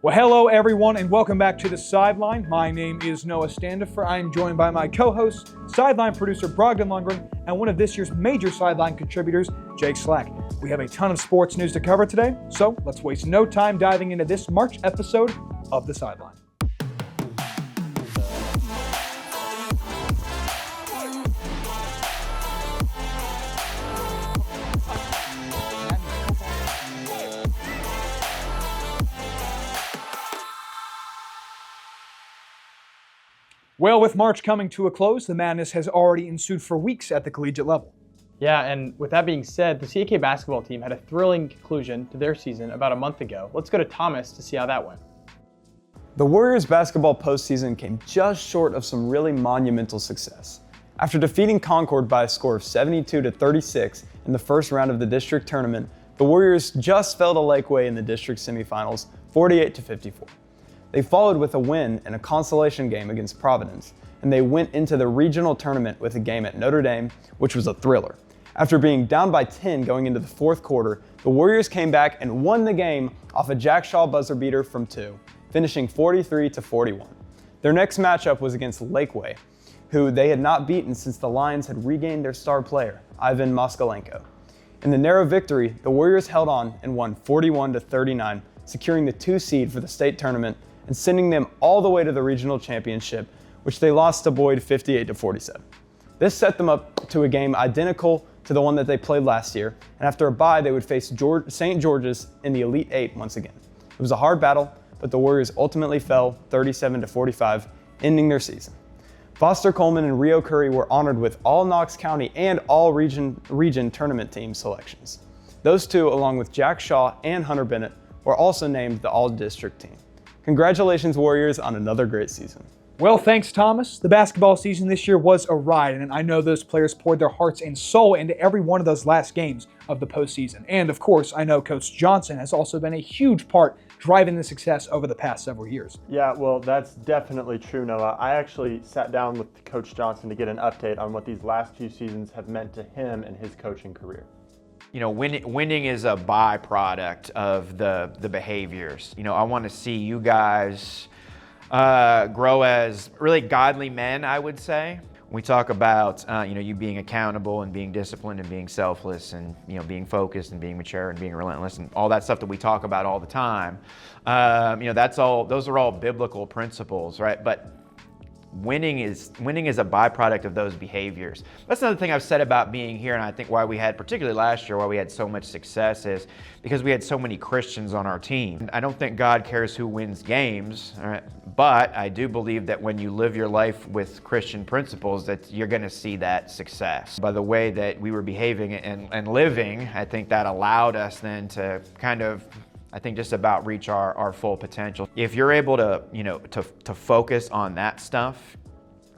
Well, hello everyone, and welcome back to the Sideline. My name is Noah Standifer. I am joined by my co-host, Sideline producer Brogdon Lundgren, and one of this year's major Sideline contributors, Jake Slack. We have a ton of sports news to cover today, so let's waste no time diving into this March episode of the Sideline. Well, with March coming to a close, the madness has already ensued for weeks at the collegiate level. Yeah, and with that being said, the CAK basketball team had a thrilling conclusion to their season about a month ago. Let's go to Thomas to see how that went. The Warriors basketball postseason came just short of some really monumental success. After defeating Concord by a score of 72-36 in the first round of the district tournament, the Warriors just fell to Lakeway in the district semifinals, 48-54. They followed with a win in a consolation game against Providence, and they went into the regional tournament with a game at Notre Dame, which was a thriller. After being down by 10 going into the fourth quarter, the Warriors came back and won the game off a Jack Shaw buzzer beater from 2, finishing 43-41. Their next matchup was against Lakeway, who they had not beaten since the Lions had regained their star player, Ivan Moskalenko. In the narrow victory, the Warriors held on and won 41-39, securing the 2 seed for the state tournament and sending them all the way to the regional championship, which they lost to Boyd 58-47. This set them up to a game identical to the one that they played last year, and after a bye, they would face St. George's in the Elite Eight once again. It was a hard battle, but the Warriors ultimately fell 37-45, ending their season. Foster Coleman and Rio Curry were honored with all Knox County and all region tournament team selections. Those two, along with Jack Shaw and Hunter Bennett, were also named the all-district team. Congratulations, Warriors, on another great season. Well, thanks, Thomas. The basketball season this year was a ride, and I know those players poured their hearts and soul into every one of those last games of the postseason. And of course, I know Coach Johnson has also been a huge part driving the success over the past several years. Yeah, well, that's definitely true, Noah. I actually sat down with Coach Johnson to get an update on what these last few seasons have meant to him and his coaching career. You know, winning is a byproduct of the behaviors. You know, I want to see you guys grow as really godly men, I would say. When we talk about, you being accountable and being disciplined and being selfless and, being focused and being mature and being relentless and all that stuff that we talk about all the time, those are all biblical principles, right? But winning is a byproduct of those behaviors. That's another thing I've said about being here, and I think why we had, particularly last year, why we had so much success is because we had so many Christians on our team. I don't think God cares who wins games, all right? But I do believe that when you live your life with Christian principles, that you're going to see that success. By the way that we were behaving and living, I think that allowed us then to kind of, just about reach our full potential. If you're able to, to focus on that stuff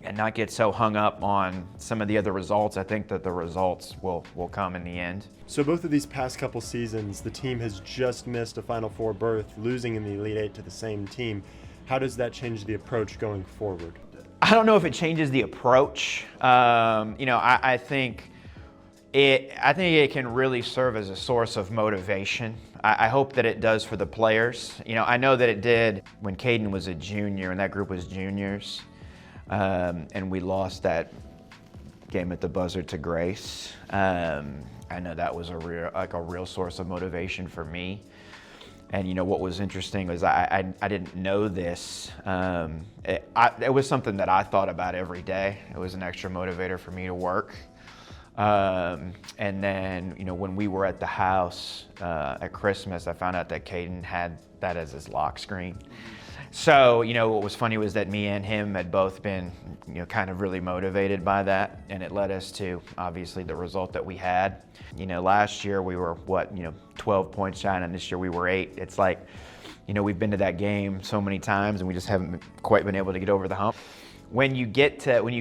and not get so hung up on some of the other results, I think that the results will come in the end. So both of these past couple seasons, the team has just missed a Final Four berth, losing in the Elite Eight to the same team. How does that change the approach going forward? I don't know if it changes the approach. I think it can really serve as a source of motivation. I hope that it does for the players. I know that it did when Caden was a junior and that group was juniors, and we lost that game at the buzzer to Grace. I know that was a real source of motivation for me. And what was interesting was I didn't know this. It was something that I thought about every day. It was an extra motivator for me to work. And then, when we were at the house at Christmas, I found out that Caden had that as his lock screen. So, what was funny was that me and him had both been, kind of really motivated by that. And it led us to, obviously, the result that we had. Last year we were, 12 points shy, and this year we were 8. It's like, we've been to that game so many times and we just haven't quite been able to get over the hump. When you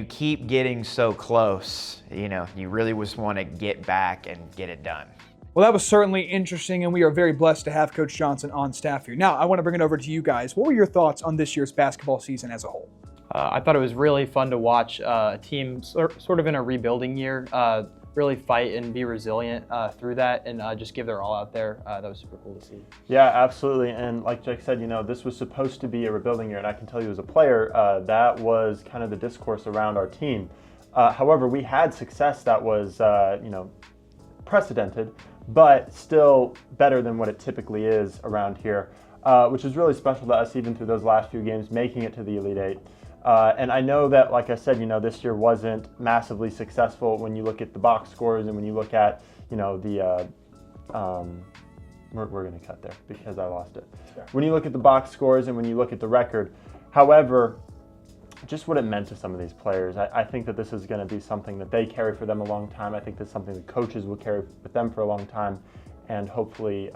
keep getting so close, you really just want to get back and get it done. Well, that was certainly interesting, and we are very blessed to have Coach Johnson on staff here. Now, I want to bring it over to you guys. What were your thoughts on this year's basketball season as a whole? I thought it was really fun to watch a team sort of in a rebuilding year. really fight and be resilient through that and just give their all out there. That was super cool to see. Yeah, absolutely. And like Jake said, this was supposed to be a rebuilding year, and I can tell you as a player, that was kind of the discourse around our team. However, we had success that was, precedented, but still better than what it typically is around here, which is really special to us even through those last few games, making it to the Elite Eight. And I know that, like I said, this year wasn't massively successful when you look at the box scores and when you look at, we're going to cut there because I lost it. Sure. When you look at the box scores and when you look at the record, however, just what it meant to some of these players, I think that this is going to be something that they carry for them a long time. I think that's something the coaches will carry with them for a long time, and hopefully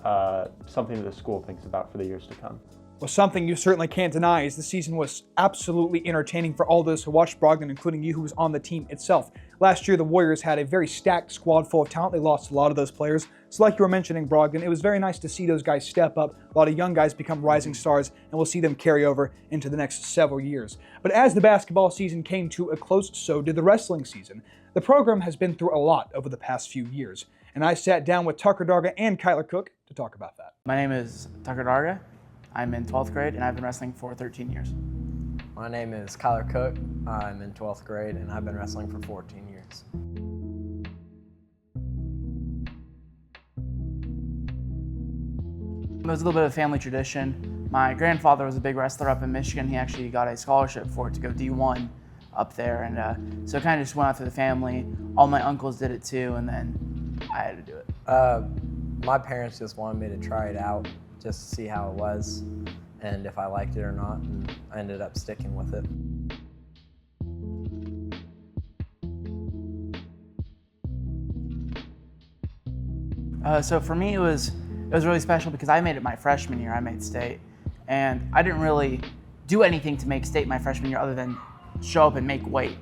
something that the school thinks about for the years to come. Well, something you certainly can't deny is the season was absolutely entertaining for all those who watched Brogdon, including you who was on the team itself. Last year, the Warriors had a very stacked squad full of talent. They lost a lot of those players. So like you were mentioning, Brogdon, it was very nice to see those guys step up. A lot of young guys become rising stars, and we'll see them carry over into the next several years. But as the basketball season came to a close, so did the wrestling season. The program has been through a lot over the past few years, and I sat down with Tucker Darga and Kyler Cook to talk about that. My name is Tucker Darga. I'm in 12th grade, and I've been wrestling for 13 years. My name is Kyler Cook. I'm in 12th grade, and I've been wrestling for 14 years. It was a little bit of a family tradition. My grandfather was a big wrestler up in Michigan. He actually got a scholarship for it to go D1 up there, and so it kind of just went out through the family. All my uncles did it too, and then I had to do it. My parents just wanted me to try it out, just to see how it was and if I liked it or not, and I ended up sticking with it. So for me, it was really special because I made it my freshman year. I made state, and I didn't really do anything to make state my freshman year other than show up and make weight.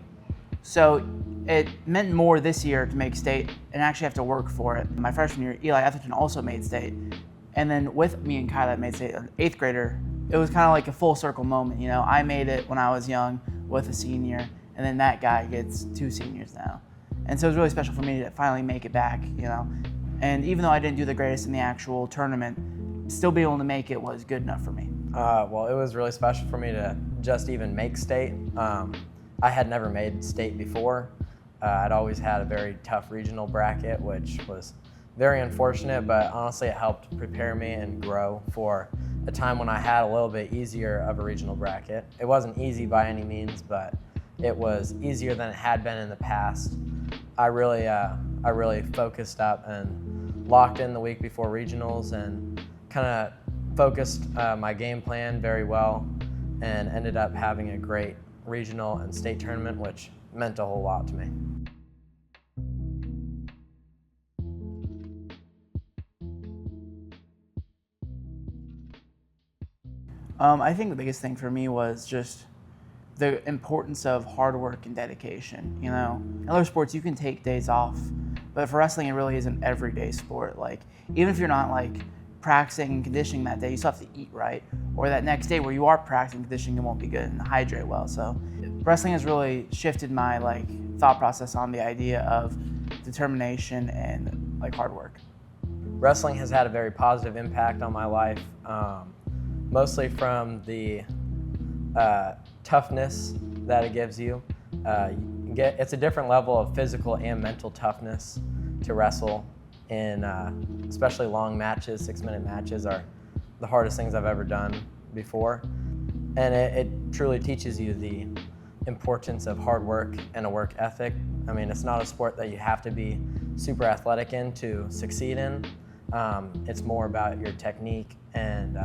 So it meant more this year to make state and actually have to work for it. My freshman year, Eli Etherton also made state. And then with me and Kyle that made state, an 8th grader, it was kind of like a full circle moment. I made it when I was young with a senior, and then that guy gets 2 seniors now. And so it was really special for me to finally make it back, And even though I didn't do the greatest in the actual tournament, still being able to make it was good enough for me. Well, it was really special for me to just even make state. I had never made state before. I'd always had a very tough regional bracket, which was very unfortunate, but honestly it helped prepare me and grow for a time when I had a little bit easier of a regional bracket. It wasn't easy by any means, but it was easier than it had been in the past. I really focused up and locked in the week before regionals and kind of focused my game plan very well and ended up having a great regional and state tournament, which meant a whole lot to me. I think the biggest thing for me was just the importance of hard work and dedication. In other sports, you can take days off, but for wrestling, it really is an everyday sport. Even if you're not practicing and conditioning that day, you still have to eat right. Or that next day where you are practicing and conditioning, you won't be good and hydrate well. So wrestling has really shifted my thought process on the idea of determination and hard work. Wrestling has had a very positive impact on my life. Mostly from the toughness that it gives you. It's a different level of physical and mental toughness to wrestle in especially long matches. 6-minute matches are the hardest things I've ever done before. And it truly teaches you the importance of hard work and a work ethic. I mean, it's not a sport that you have to be super athletic in to succeed in. It's more about your technique and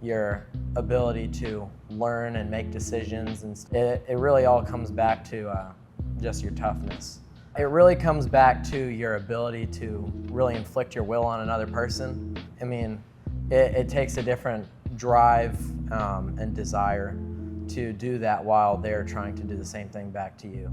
your ability to learn and make decisions, and it really all comes back to just your toughness. It really comes back to your ability to really inflict your will on another person. I mean, it takes a different drive and desire to do that while they're trying to do the same thing back to you.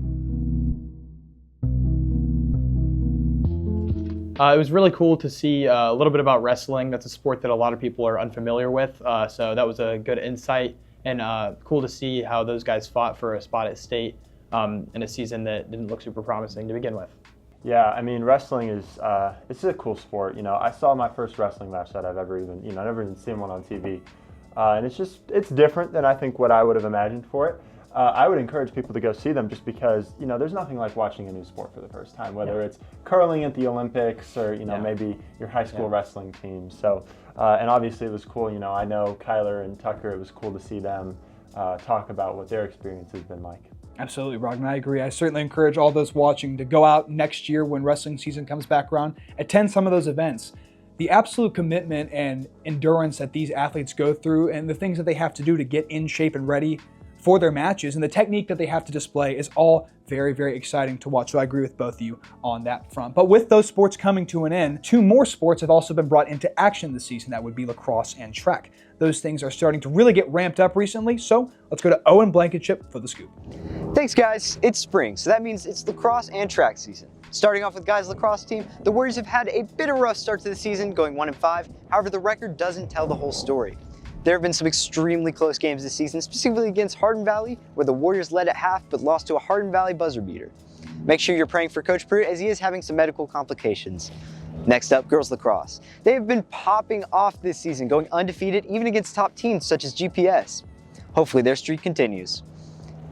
It was really cool to see a little bit about wrestling. That's a sport that a lot of people are unfamiliar with, so that was a good insight, and cool to see how those guys fought for a spot at state in a season that didn't look super promising to begin with. Yeah, I mean, wrestling is it's a cool sport. You know, I saw my first wrestling match that I've ever even, I've never even seen one on TV. And it's different than I think what I would have imagined for it. I would encourage people to go see them just because, there's nothing like watching a new sport for the first time, whether it's curling at the Olympics or, maybe your high school wrestling team. So, and obviously it was cool, I know Kyler and Tucker, it was cool to see them talk about what their experience has been like. Absolutely, Brogdon. I agree. I certainly encourage all those watching to go out next year when wrestling season comes back around, attend some of those events. The absolute commitment and endurance that these athletes go through and the things that they have to do to get in shape and ready for their matches and the technique that they have to display is all very, very exciting to watch. So I agree with both of you on that front. But with those sports coming to an end, 2 more sports have also been brought into action this season. That would be lacrosse and track. Those things are starting to really get ramped up recently. So let's go to Owen Blankenship for the scoop. Thanks, guys. It's spring, so that means it's lacrosse and track season. Starting off with guys' lacrosse team, the Warriors have had a bit of a rough start to the season, going 1-5. However, the record doesn't tell the whole story. There have been some extremely close games this season, specifically against Hardin Valley, where the Warriors led at half but lost to a Hardin Valley buzzer beater. Make sure you're praying for Coach Pruitt as he is having some medical complications. Next up, girls lacrosse. They have been popping off this season, going undefeated even against top teams such as GPS. Hopefully their streak continues.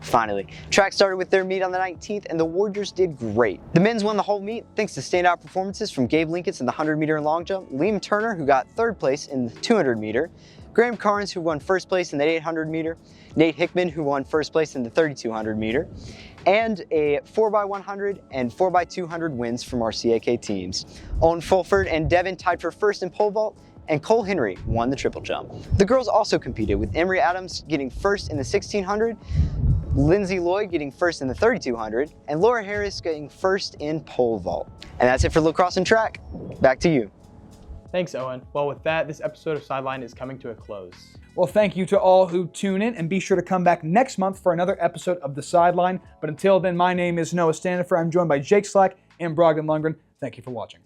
Finally, track started with their meet on the 19th and the Warriors did great. The men's won the whole meet thanks to standout performances from Gabe Linketts in the 100-meter and long jump, Liam Turner, who got 3rd place in the 200-meter, Graham Carnes, who won 1st place in the 800-meter, Nate Hickman, who won 1st place in the 3200-meter, and a 4x100 and 4x200 wins from our CAK teams. Owen Fulford and Devin tied for 1st in pole vault, and Cole Henry won the triple jump. The girls also competed, with Emery Adams getting 1st in the 1600, Lindsay Lloyd getting 1st in the 3200, and Laura Harris getting 1st in pole vault. And that's it for lacrosse and track. Back to you. Thanks, Owen. Well, with that, this episode of Sideline is coming to a close. Well, thank you to all who tune in, and be sure to come back next month for another episode of The Sideline. But until then, my name is Noah Standifer. I'm joined by Jake Slack and Brogdon Lundgren. Thank you for watching.